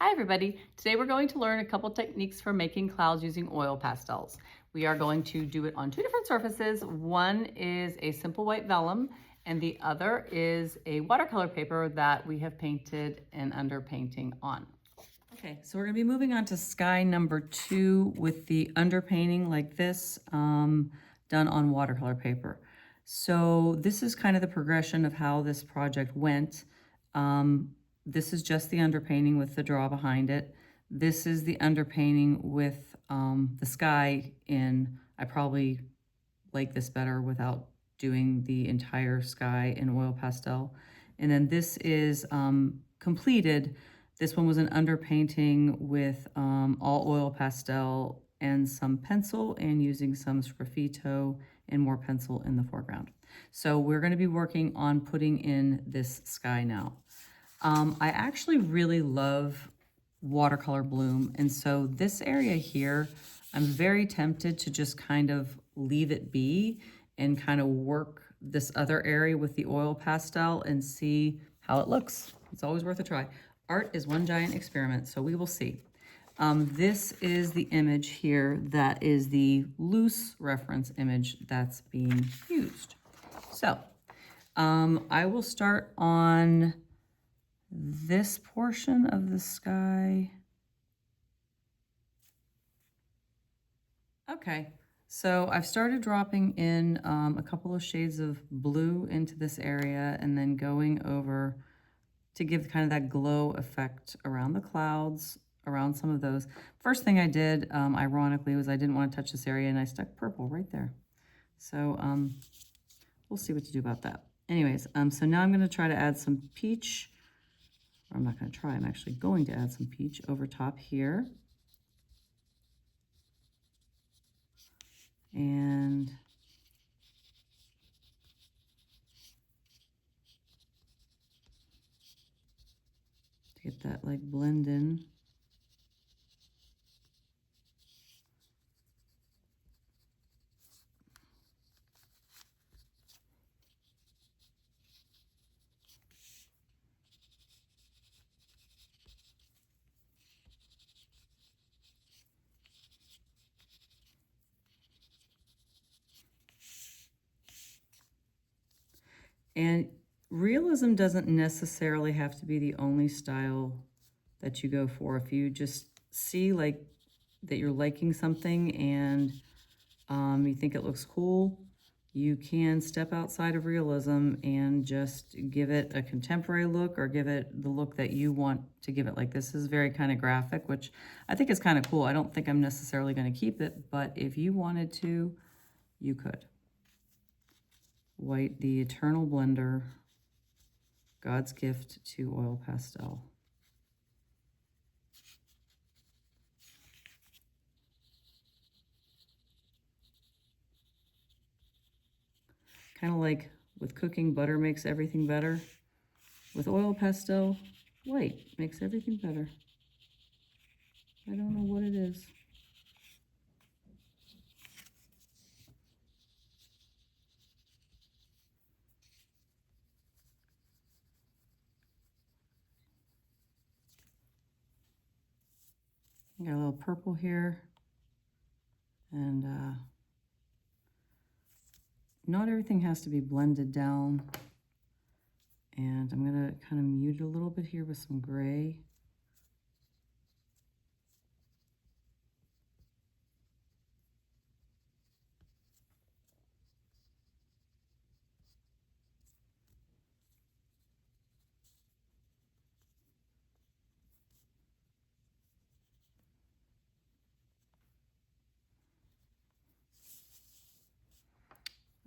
Hi everybody. Today we're going to learn a couple techniques for making clouds using oil pastels. We are going to do it on two different surfaces. One is a simple white vellum and the other is a watercolor paper that we have painted an underpainting on. Okay, so we're going to be moving on to sky number 2 with the underpainting like this done on watercolor paper. So this is kind of the progression of how this project went. This is just the underpainting with the draw behind it. This is the underpainting with the sky in. I probably like this better without doing the entire sky in oil pastel. And then this is completed. This one was an underpainting with all oil pastel and some pencil and using some sgraffito and more pencil in the foreground. So we're going to be working on putting in this sky now. I actually really love watercolor bloom, and so this area here, I'm very tempted to just kind of leave it be and kind of work this other area with the oil pastel and see how it looks. It's always worth a try. Art is one giant experiment, so we will see. This is the image here that is the loose reference image that's being used. So I will start on this portion of the sky. Okay, so I've started dropping in a couple of shades of blue into this area and then going over to give kind of that glow effect around the clouds, around some of those. First thing I did, ironically, was I didn't want to touch this area and I stuck purple right there. So we'll see what to do about that. Anyways, so now I'm going to try to add some peach. I'm not going to try, I'm actually going to add some peach over top here. And to get that like blend in. And realism doesn't necessarily have to be the only style that you go for. If you just see like that you're liking something and you think it looks cool, you can step outside of realism and just give it a contemporary look or give it the look that you want to give it. Like this is very kind of graphic, which I think is kind of cool. I don't think I'm necessarily going to keep it, but if you wanted to, you could. White, the Eternal Blender, God's gift to oil pastel. Kind of like with cooking, butter makes everything better. With oil pastel, white makes everything better. I don't know what it is. Got a little purple here. And not everything has to be blended down. And I'm going to kind of mute it a little bit here with some gray.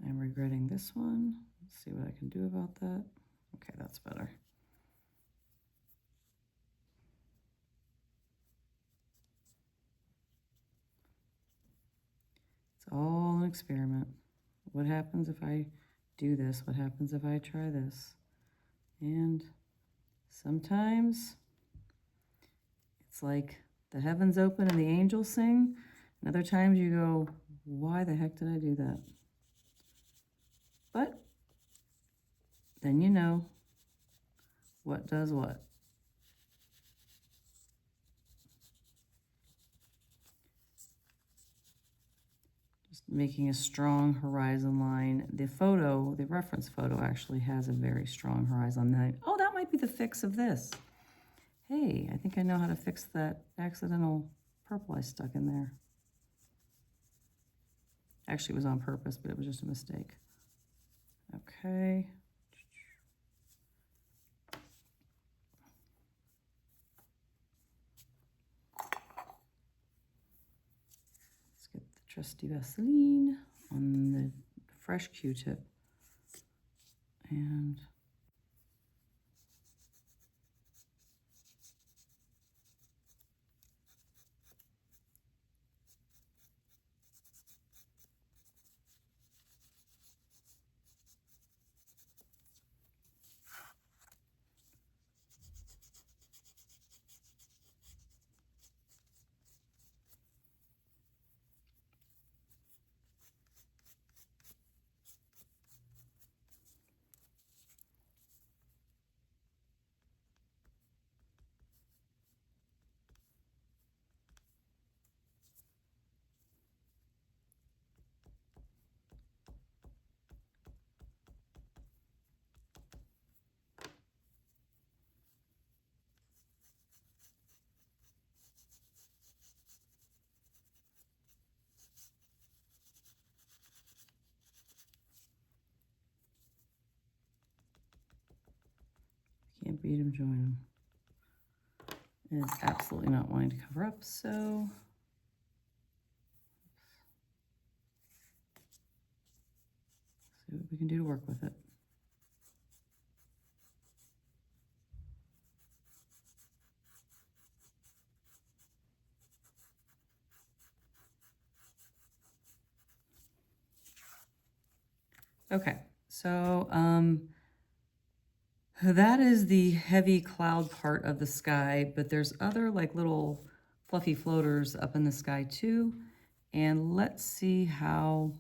I'm regretting this one. Let's see what I can do about that. Okay, that's better. It's all an experiment. What happens if I do this? What happens if I try this? And sometimes it's like the heavens open and the angels sing. And other times you go, why the heck did I do that? But then you know what does what. making a strong horizon line. The photo, the reference photo actually has a very strong horizon line. Oh, that might be the fix of this. Hey, I think I know how to fix that accidental purple I stuck in there. Actually, it was on purpose, but it was just a mistake. Okay. Let's get the trusty Vaseline on the fresh Q-tip. And can't beat him, join him. It's absolutely not wanting to cover up, so see what we can do to work with it. Okay, so that is the heavy cloud part of the sky, but there's other like little fluffy floaters up in the sky too. And let's see how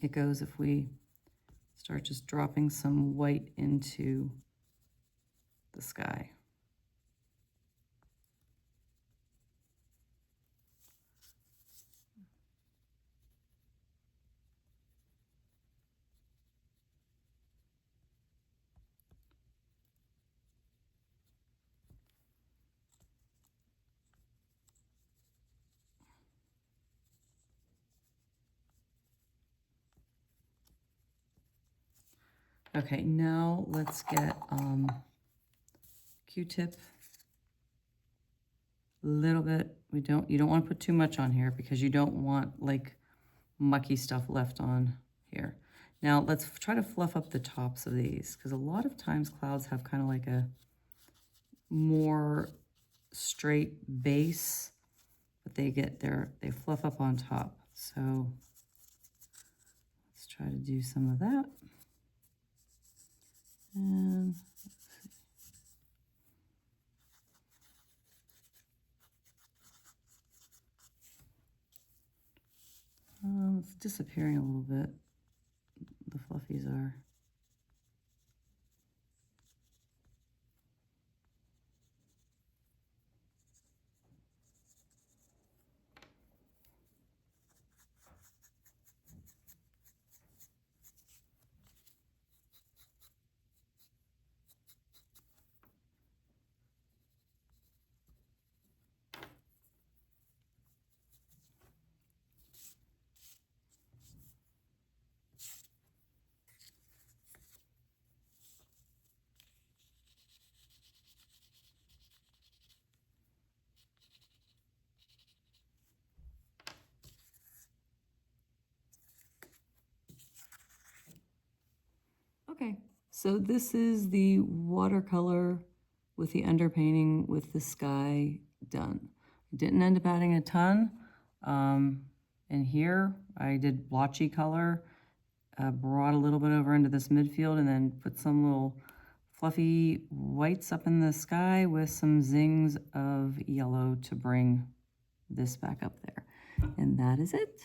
it goes if we start just dropping some white into the sky. Okay, now let's get Q-tip. A little bit. You don't want to put too much on here because you don't want like mucky stuff left on here. Now let's try to fluff up the tops of these because a lot of times clouds have kind of like a more straight base, but they fluff up on top. So let's try to do some of that. And it's disappearing a little bit. The fluffies are. Okay, so this is the watercolor with the underpainting with the sky done. I didn't end up adding a ton. And here I did blotchy color, brought a little bit over into this midfield and then put some little fluffy whites up in the sky with some zings of yellow to bring this back up there. And that is it.